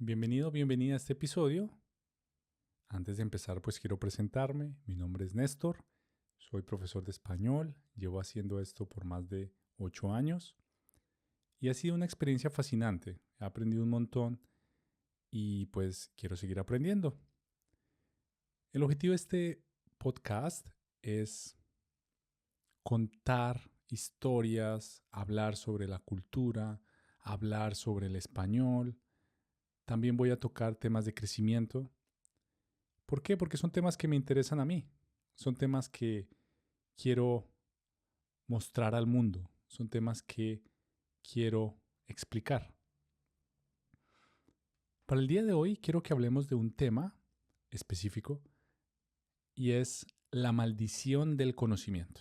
Bienvenido, bienvenida a este episodio. Antes de empezar, pues quiero presentarme. Mi nombre es Néstor, soy profesor de español, llevo haciendo esto por más de 8 años y ha sido una experiencia fascinante. He aprendido un montón y pues quiero seguir aprendiendo. El objetivo de este podcast es contar historias, hablar sobre la cultura, hablar sobre el español. También voy a tocar temas de crecimiento. ¿Por qué? Porque son temas que me interesan a mí. Son temas que quiero mostrar al mundo. Son temas que quiero explicar. Para el día de hoy quiero que hablemos de un tema específico y es la maldición del conocimiento.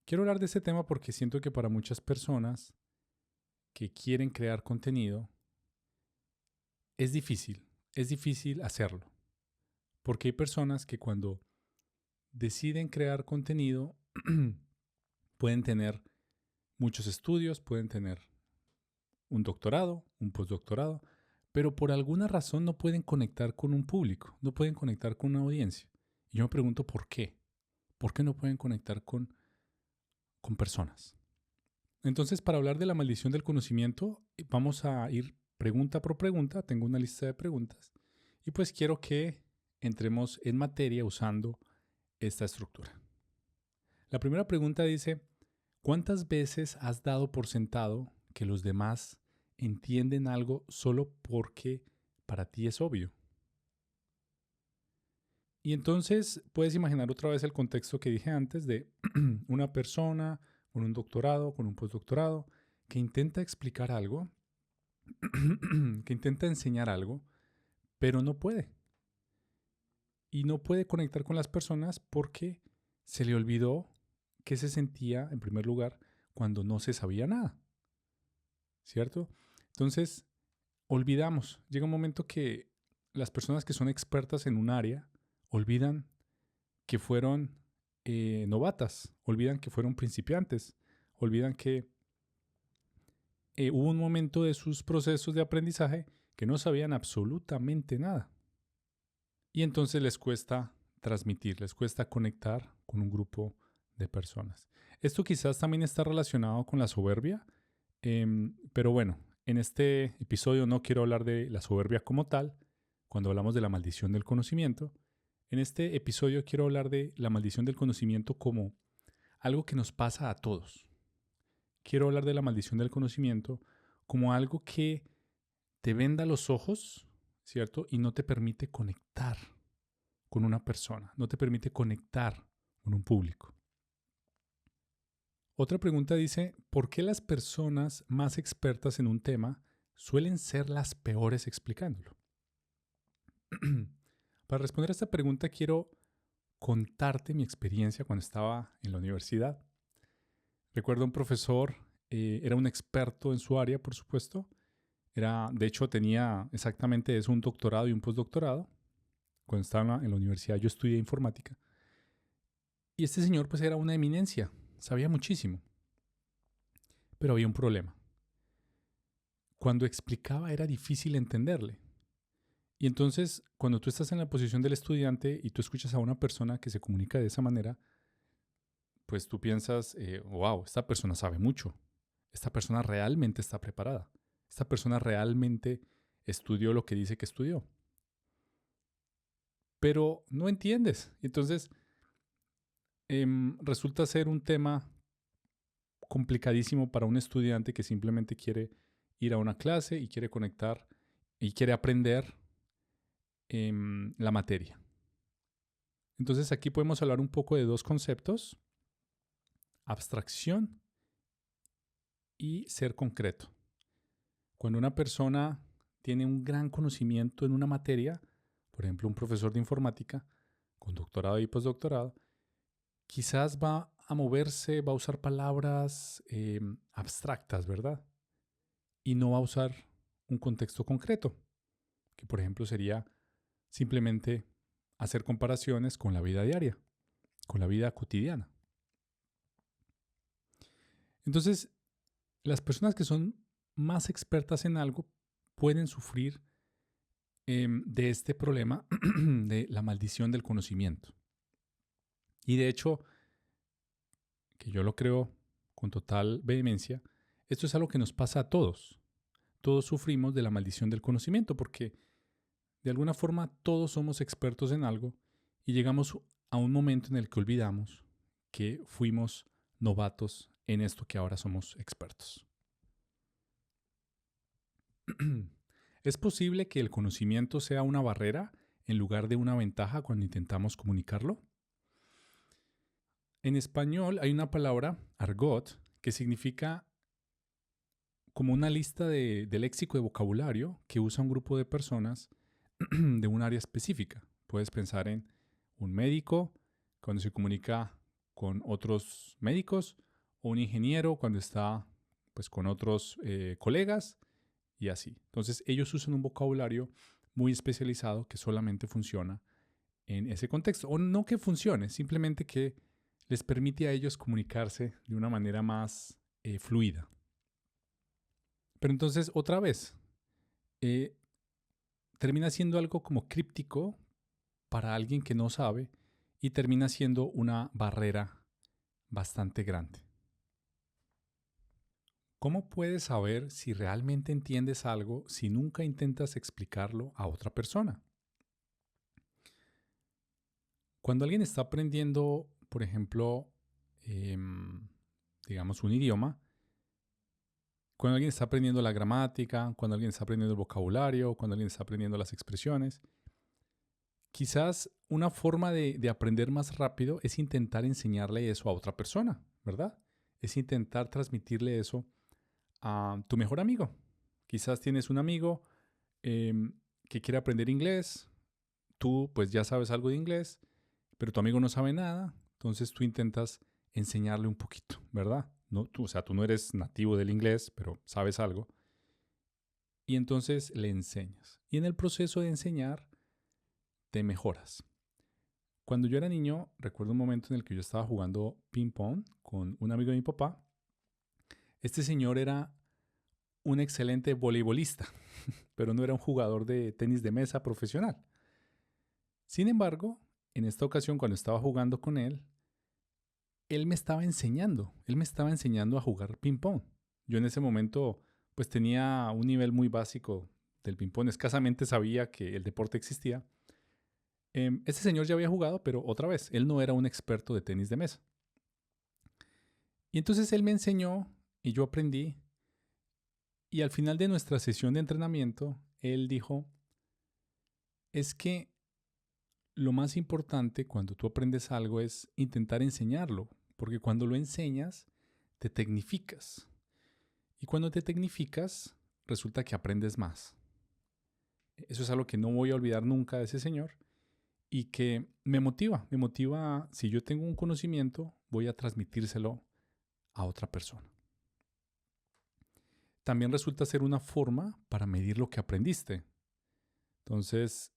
Quiero hablar de este tema porque siento que para muchas personas que quieren crear contenido es difícil hacerlo. Porque hay personas que cuando deciden crear contenido pueden tener muchos estudios, pueden tener un doctorado, un postdoctorado, pero por alguna razón no pueden conectar con un público, no pueden conectar con una audiencia. Y yo me pregunto por qué. ¿Por qué no pueden conectar con personas? Entonces, para hablar de la maldición del conocimiento, vamos a ir pregunta por pregunta. Tengo una lista de preguntas y pues quiero que entremos en materia usando esta estructura. La primera pregunta dice, ¿cuántas veces has dado por sentado que los demás entienden algo solo porque para ti es obvio? Y entonces puedes imaginar otra vez el contexto que dije antes de una persona con un doctorado, con un postdoctorado, que intenta explicar algo, que intenta enseñar algo, pero no puede. Y no puede conectar con las personas porque se le olvidó qué se sentía, en primer lugar, cuando no se sabía nada. ¿Cierto? Entonces, llega un momento que las personas que son expertas en un área olvidan que fueron novatas, olvidan que fueron principiantes, olvidan que hubo un momento de sus procesos de aprendizaje que no sabían absolutamente nada. Y entonces les cuesta transmitir, les cuesta conectar con un grupo de personas. Esto quizás también está relacionado con la soberbia, pero bueno, en este episodio no quiero hablar de la soberbia como tal, cuando hablamos de la maldición del conocimiento. En este episodio quiero hablar de la maldición del conocimiento como algo que nos pasa a todos. Quiero hablar de la maldición del conocimiento como algo que te venda los ojos, ¿cierto? Y no te permite conectar con una persona, no te permite conectar con un público. Otra pregunta dice, ¿por qué las personas más expertas en un tema suelen ser las peores explicándolo? Para responder a esta pregunta quiero contarte mi experiencia cuando estaba en la universidad. Recuerdo un profesor, era un experto en su área, por supuesto. De hecho, tenía exactamente eso, un doctorado y un postdoctorado. Cuando estaba en la universidad yo estudié informática. Y este señor pues era una eminencia, sabía muchísimo. Pero había un problema. Cuando explicaba era difícil entenderle. Y entonces, cuando tú estás en la posición del estudiante y tú escuchas a una persona que se comunica de esa manera, pues tú piensas, wow, esta persona sabe mucho. Esta persona realmente está preparada. Esta persona realmente estudió lo que dice que estudió. Pero no entiendes. Entonces, resulta ser un tema complicadísimo para un estudiante que simplemente quiere ir a una clase y quiere conectar y quiere aprender la materia. Entonces aquí podemos hablar un poco de dos conceptos, abstracción y ser concreto. Cuando una persona tiene un gran conocimiento en una materia, por ejemplo un profesor de informática con doctorado y postdoctorado, quizás va a moverse, va a usar palabras abstractas, ¿verdad? Y no va a usar un contexto concreto, que por ejemplo sería simplemente hacer comparaciones con la vida diaria, con la vida cotidiana. Entonces, las personas que son más expertas en algo pueden sufrir de este problema de la maldición del conocimiento. Y de hecho, que yo lo creo con total vehemencia, esto es algo que nos pasa a todos. Todos sufrimos de la maldición del conocimiento porque de alguna forma todos somos expertos en algo y llegamos a un momento en el que olvidamos que fuimos novatos en esto que ahora somos expertos. ¿Es posible que el conocimiento sea una barrera en lugar de una ventaja cuando intentamos comunicarlo? En español hay una palabra, argot, que significa como una lista de léxico de vocabulario que usa un grupo de personas de un área específica. Puedes pensar en un médico cuando se comunica con otros médicos o un ingeniero cuando está pues, con otros colegas y así. Entonces ellos usan un vocabulario muy especializado que solamente funciona en ese contexto. O no que funcione, simplemente que les permite a ellos comunicarse de una manera más fluida. Pero entonces, otra vez, termina siendo algo como críptico para alguien que no sabe y termina siendo una barrera bastante grande. ¿Cómo puedes saber si realmente entiendes algo si nunca intentas explicarlo a otra persona? Cuando alguien está aprendiendo, por ejemplo, digamos un idioma, cuando alguien está aprendiendo la gramática, cuando alguien está aprendiendo el vocabulario, cuando alguien está aprendiendo las expresiones, quizás una forma de aprender más rápido es intentar enseñarle eso a otra persona, ¿verdad? Es intentar transmitirle eso a tu mejor amigo. Quizás tienes un amigo que quiere aprender inglés, tú pues ya sabes algo de inglés, pero tu amigo no sabe nada, entonces tú intentas enseñarle un poquito, ¿verdad? No, tú no eres nativo del inglés, pero sabes algo. Y entonces le enseñas. Y en el proceso de enseñar, te mejoras. Cuando yo era niño, recuerdo un momento en el que yo estaba jugando ping-pong con un amigo de mi papá. Este señor era un excelente voleibolista, pero no era un jugador de tenis de mesa profesional. Sin embargo, en esta ocasión, cuando estaba jugando con él me estaba enseñando a jugar ping-pong. Yo en ese momento, pues tenía un nivel muy básico del ping-pong, escasamente sabía que el deporte existía. Este señor ya había jugado, pero otra vez, él no era un experto de tenis de mesa. Y entonces él me enseñó y yo aprendí. Y al final de nuestra sesión de entrenamiento, él dijo, es que lo más importante cuando tú aprendes algo es intentar enseñarlo, porque cuando lo enseñas, te tecnificas. Y cuando te tecnificas, resulta que aprendes más. Eso es algo que no voy a olvidar nunca de ese señor y que me motiva, si yo tengo un conocimiento, voy a transmitírselo a otra persona. También resulta ser una forma para medir lo que aprendiste. Entonces,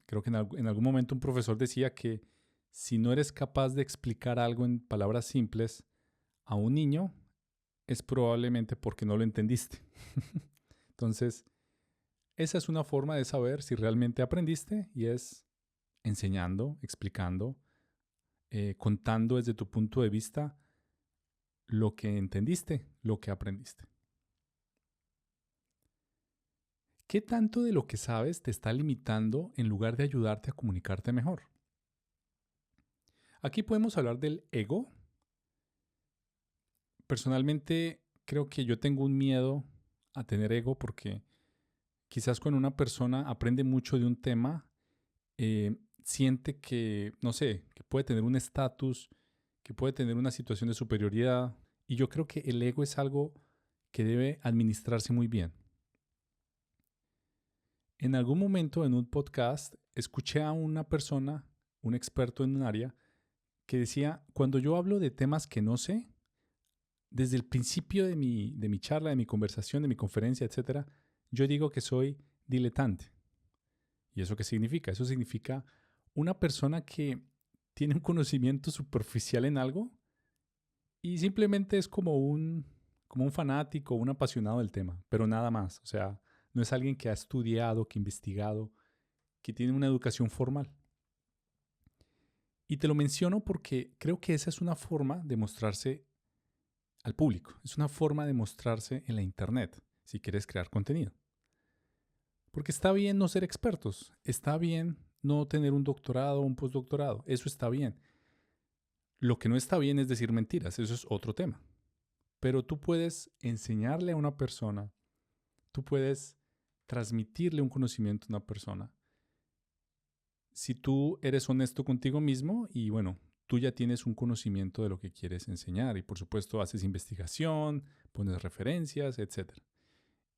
creo que en algún momento un profesor decía que si no eres capaz de explicar algo en palabras simples a un niño, es probablemente porque no lo entendiste. Entonces, esa es una forma de saber si realmente aprendiste y es enseñando, explicando, contando desde tu punto de vista lo que entendiste, lo que aprendiste. ¿Qué tanto de lo que sabes te está limitando en lugar de ayudarte a comunicarte mejor? Aquí podemos hablar del ego. Personalmente creo que yo tengo un miedo a tener ego porque quizás cuando una persona aprende mucho de un tema, siente que, no sé, que puede tener un estatus, que puede tener una situación de superioridad. Y yo creo que el ego es algo que debe administrarse muy bien. En algún momento en un podcast escuché a una persona, un experto en un área, que decía, cuando yo hablo de temas que no sé, desde el principio de mi charla, de mi conversación, de mi conferencia, etc., yo digo que soy diletante. ¿Y eso qué significa? Eso significa una persona que tiene un conocimiento superficial en algo y simplemente es como como un fanático, un apasionado del tema, pero nada más. O sea, no es alguien que ha estudiado, que ha investigado, que tiene una educación formal. Y te lo menciono porque creo que esa es una forma de mostrarse al público. Es una forma de mostrarse en la internet si quieres crear contenido. Porque está bien no ser expertos. Está bien no tener un doctorado o un postdoctorado. Eso está bien. Lo que no está bien es decir mentiras. Eso es otro tema. Pero tú puedes enseñarle a una persona, tú puedes transmitirle un conocimiento a una persona. Si tú eres honesto contigo mismo y bueno, tú ya tienes un conocimiento de lo que quieres enseñar y por supuesto haces investigación, pones referencias, etc.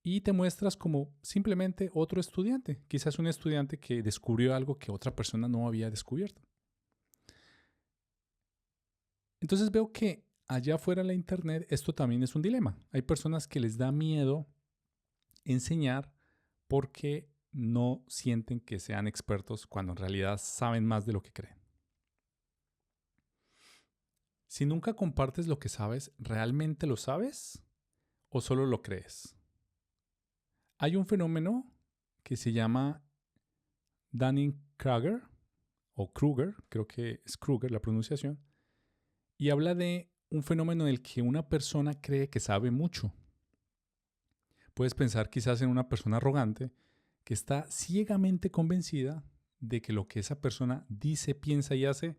Y te muestras como simplemente otro estudiante, quizás un estudiante que descubrió algo que otra persona no había descubierto. Entonces veo que allá afuera en la internet esto también es un dilema. Hay personas que les da miedo enseñar porque no sienten que sean expertos cuando en realidad saben más de lo que creen. Si nunca compartes lo que sabes, ¿realmente lo sabes o solo lo crees? Hay un fenómeno que se llama Dunning-Kruger, o Kruger, creo que es Kruger la pronunciación, y habla de un fenómeno en el que una persona cree que sabe mucho. Puedes pensar quizás en una persona arrogante que está ciegamente convencida de que lo que esa persona dice, piensa y hace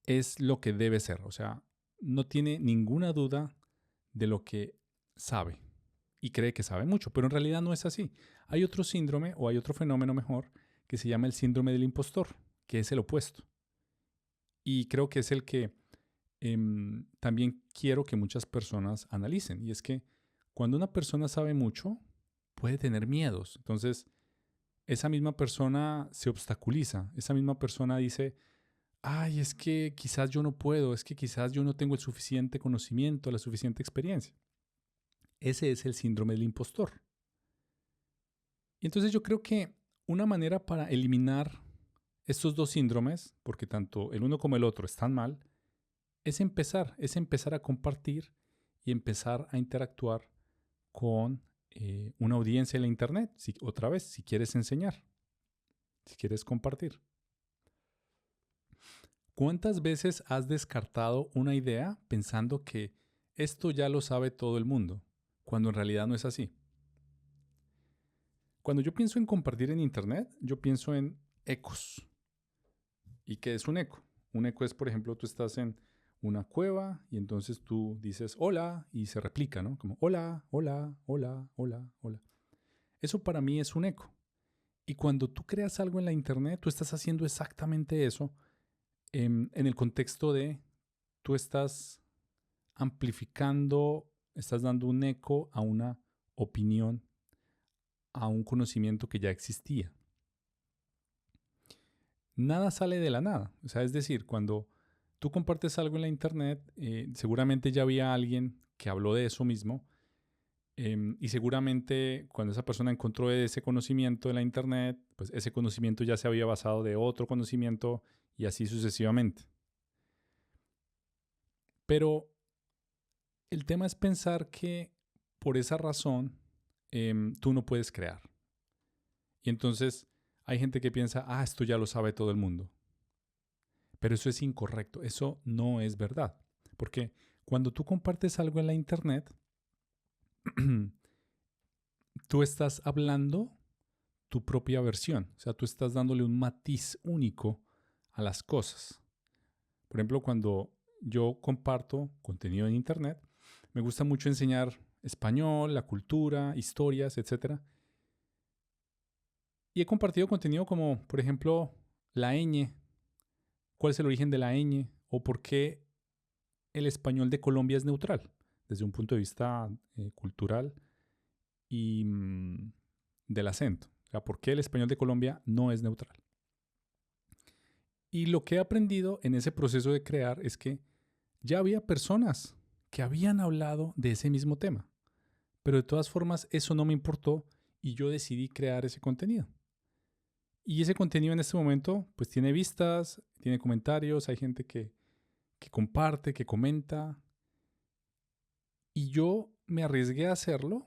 es lo que debe ser. O sea, no tiene ninguna duda de lo que sabe y cree que sabe mucho, pero en realidad no es así. Hay otro síndrome o hay otro fenómeno mejor que se llama el síndrome del impostor, que es el opuesto. Y creo que es el que también quiero que muchas personas analicen. Y es que cuando una persona sabe mucho, puede tener miedos. Entonces, esa misma persona se obstaculiza. Esa misma persona dice, ay, es que quizás yo no puedo, es que quizás yo no tengo el suficiente conocimiento, la suficiente experiencia. Ese es el síndrome del impostor. Y entonces yo creo que una manera para eliminar estos dos síndromes, porque tanto el uno como el otro están mal, es empezar a compartir y empezar a interactuar con una audiencia en la internet. Otra vez, si quieres enseñar, si quieres compartir. ¿Cuántas veces has descartado una idea pensando que esto ya lo sabe todo el mundo, cuando en realidad no es así? Cuando yo pienso en compartir en internet, yo pienso en ecos. ¿Y qué es un eco? Un eco es, por ejemplo, tú estás en una cueva y entonces tú dices hola y se replica, ¿no? Como hola, hola, hola, hola, hola. Eso para mí es un eco. Y cuando tú creas algo en la internet, tú estás haciendo exactamente eso en el contexto de tú estás amplificando, estás dando un eco a una opinión, a un conocimiento que ya existía. Nada sale de la nada. O sea, es decir, cuando tú compartes algo en la internet, seguramente ya había alguien que habló de eso mismo y seguramente cuando esa persona encontró ese conocimiento en la internet, pues ese conocimiento ya se había basado de otro conocimiento y así sucesivamente. Pero el tema es pensar que por esa razón tú no puedes crear. Y entonces hay gente que piensa, esto ya lo sabe todo el mundo. Pero eso es incorrecto, eso no es verdad. Porque cuando tú compartes algo en la internet, tú estás hablando tu propia versión. O sea, tú estás dándole un matiz único a las cosas. Por ejemplo, cuando yo comparto contenido en internet, me gusta mucho enseñar español, la cultura, historias, etc. Y he compartido contenido como, por ejemplo, la ñ. ¿Cuál es el origen de la ñ? ¿O por qué el español de Colombia es neutral? Desde un punto de vista cultural y del acento. O sea, ¿por qué el español de Colombia no es neutral? Y lo que he aprendido en ese proceso de crear es que ya había personas que habían hablado de ese mismo tema. Pero de todas formas, eso no me importó y yo decidí crear ese contenido. Y ese contenido en este momento, pues tiene vistas, tiene comentarios, hay gente que comparte, que comenta. Y yo me arriesgué a hacerlo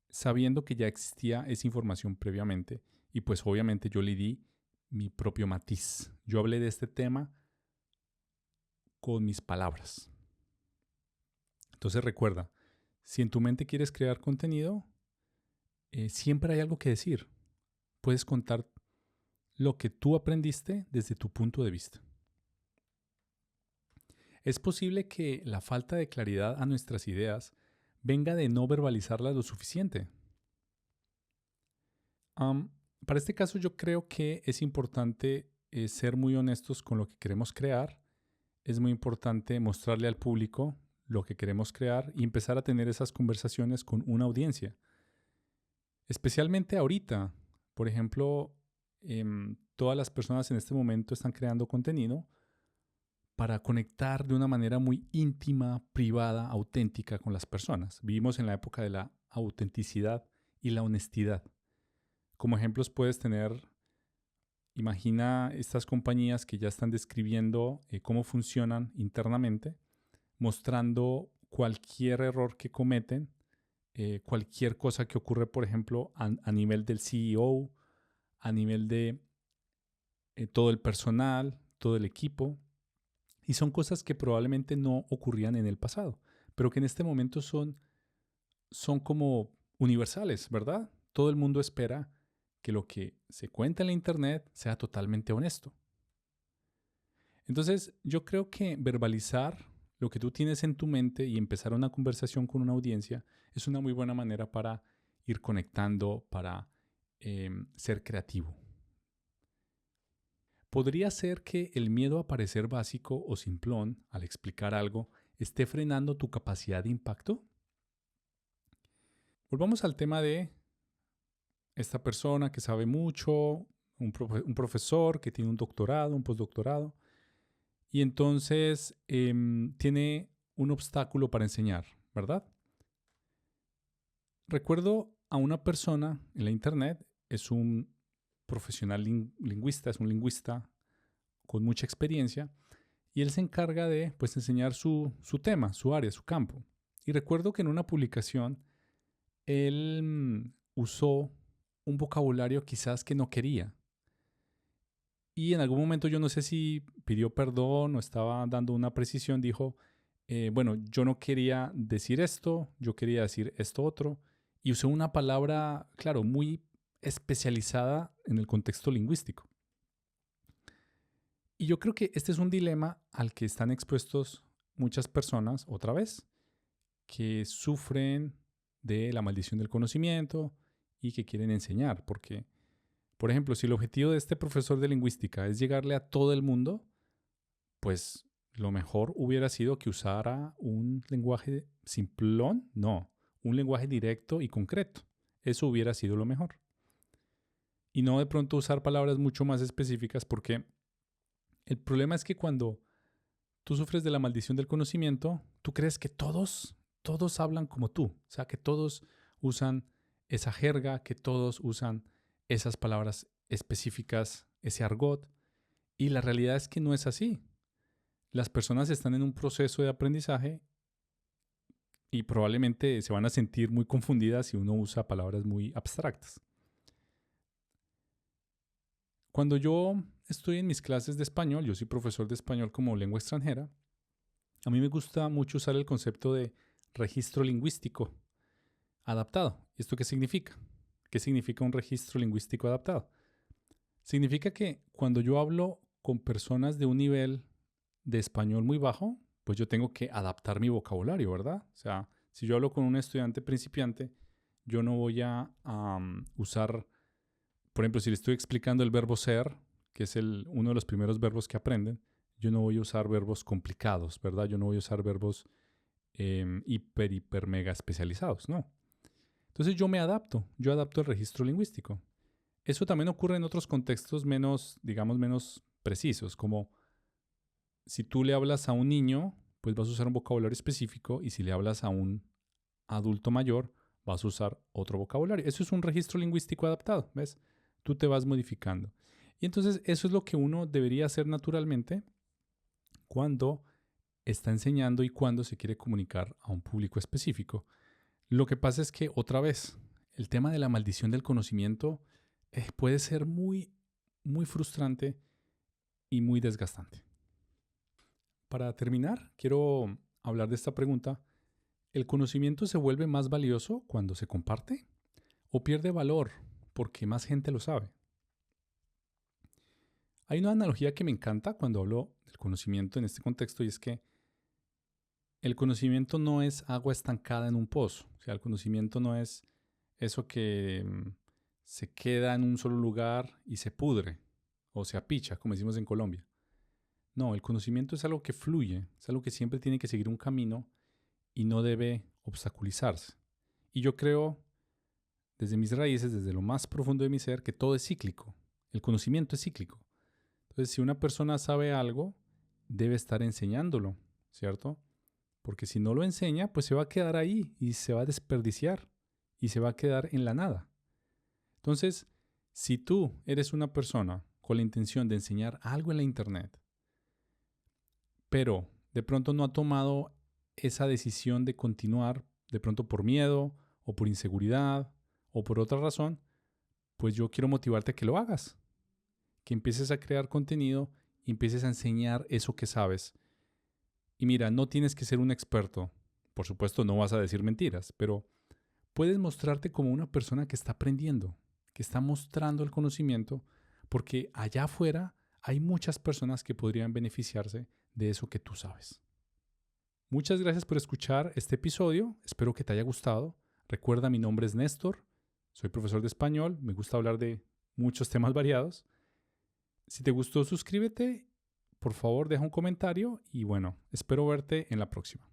sabiendo que ya existía esa información previamente y pues obviamente yo le di mi propio matiz. Yo hablé de este tema con mis palabras. Entonces recuerda, si en tu mente quieres crear contenido, siempre hay algo que decir. Puedes contar lo que tú aprendiste desde tu punto de vista. Es posible que la falta de claridad a nuestras ideas venga de no verbalizarlas lo suficiente. Para este caso yo creo que es importante ser muy honestos con lo que queremos crear. Es muy importante mostrarle al público lo que queremos crear y empezar a tener esas conversaciones con una audiencia. Especialmente ahorita, por ejemplo, todas las personas en este momento están creando contenido para conectar de una manera muy íntima, privada, auténtica con las personas. Vivimos en la época de la autenticidad y la honestidad. Como ejemplos puedes tener, imagina estas compañías que ya están describiendo cómo funcionan internamente, mostrando cualquier error que cometen, cualquier cosa que ocurre, por ejemplo, a nivel del CEO, a nivel de todo el personal, todo el equipo. Y son cosas que probablemente no ocurrían en el pasado, pero que en este momento son como universales, ¿verdad? Todo el mundo espera que lo que se cuenta en la internet sea totalmente honesto. Entonces, yo creo que verbalizar lo que tú tienes en tu mente y empezar una conversación con una audiencia es una muy buena manera para ir conectando, para ser creativo. ¿Podría ser que el miedo a parecer básico o simplón al explicar algo esté frenando tu capacidad de impacto? Volvamos al tema de esta persona que sabe mucho, un profesor que tiene un doctorado, un postdoctorado, y entonces tiene un obstáculo para enseñar, ¿verdad? Recuerdo a una persona en la internet, es un profesional lingüista, es un lingüista con mucha experiencia, y él se encarga de pues, enseñar su tema, su área, su campo. Y recuerdo que en una publicación él usó un vocabulario quizás que no quería. Y en algún momento yo no sé si pidió perdón o estaba dando una precisión, dijo, bueno, yo no quería decir esto, yo quería decir esto otro. Y usó una palabra, claro, muy especializada en el contexto lingüístico. Y yo creo que este es un dilema al que están expuestos muchas personas, otra vez, que sufren de la maldición del conocimiento y que quieren enseñar. Porque, por ejemplo, si el objetivo de este profesor de lingüística es llegarle a todo el mundo, pues lo mejor hubiera sido que usara un lenguaje simplón, no, un lenguaje directo y concreto. Eso hubiera sido lo mejor. Y no de pronto usar palabras mucho más específicas porque el problema es que cuando tú sufres de la maldición del conocimiento, tú crees que todos hablan como tú. O sea, que todos usan esa jerga, que todos usan esas palabras específicas, ese argot. Y la realidad es que no es así. Las personas están en un proceso de aprendizaje y probablemente se van a sentir muy confundidas si uno usa palabras muy abstractas. Cuando yo estoy en mis clases de español, yo soy profesor de español como lengua extranjera, a mí me gusta mucho usar el concepto de registro lingüístico adaptado. ¿Y esto qué significa? ¿Qué significa un registro lingüístico adaptado? Significa que cuando yo hablo con personas de un nivel de español muy bajo, pues yo tengo que adaptar mi vocabulario, ¿verdad? O sea, si yo hablo con un estudiante principiante, yo no voy a usar, por ejemplo, si le estoy explicando el verbo ser, que es uno de los primeros verbos que aprenden, yo no voy a usar verbos complicados, ¿verdad? Yo no voy a usar verbos hiper, mega especializados, no. Entonces yo adapto el registro lingüístico. Eso también ocurre en otros contextos menos, digamos, menos precisos, como si tú le hablas a un niño, pues vas a usar un vocabulario específico y si le hablas a un adulto mayor, vas a usar otro vocabulario. Eso es un registro lingüístico adaptado, ¿ves? Tú te vas modificando. Y entonces eso es lo que uno debería hacer naturalmente cuando está enseñando y cuándo se quiere comunicar a un público específico. Lo que pasa es que, otra vez, el tema de la maldición del conocimiento puede ser muy, muy frustrante y muy desgastante. Para terminar, quiero hablar de esta pregunta. ¿El conocimiento se vuelve más valioso cuando se comparte? ¿O pierde valor porque más gente lo sabe? Hay una analogía que me encanta cuando hablo del conocimiento en este contexto, y es que el conocimiento no es agua estancada en un pozo. O sea, el conocimiento no es eso que se queda en un solo lugar y se pudre o se apicha, como decimos en Colombia. No, el conocimiento es algo que fluye, es algo que siempre tiene que seguir un camino y no debe obstaculizarse. Y yo creo, desde mis raíces, desde lo más profundo de mi ser, que todo es cíclico. El conocimiento es cíclico. Entonces, si una persona sabe algo, debe estar enseñándolo, ¿cierto? Porque si no lo enseña, pues se va a quedar ahí y se va a desperdiciar y se va a quedar en la nada. Entonces, si tú eres una persona con la intención de enseñar algo en la internet, pero de pronto no ha tomado esa decisión de continuar, de pronto por miedo o por inseguridad o por otra razón, pues yo quiero motivarte a que lo hagas, que empieces a crear contenido y empieces a enseñar eso que sabes. Y mira, no tienes que ser un experto, por supuesto no vas a decir mentiras, pero puedes mostrarte como una persona que está aprendiendo, que está mostrando el conocimiento, porque allá afuera hay muchas personas que podrían beneficiarse de eso que tú sabes. Muchas gracias por escuchar este episodio, espero que te haya gustado. Recuerda, mi nombre es Néstor, soy profesor de español, me gusta hablar de muchos temas variados. Si te gustó, suscríbete, por favor deja un comentario y bueno, espero verte en la próxima.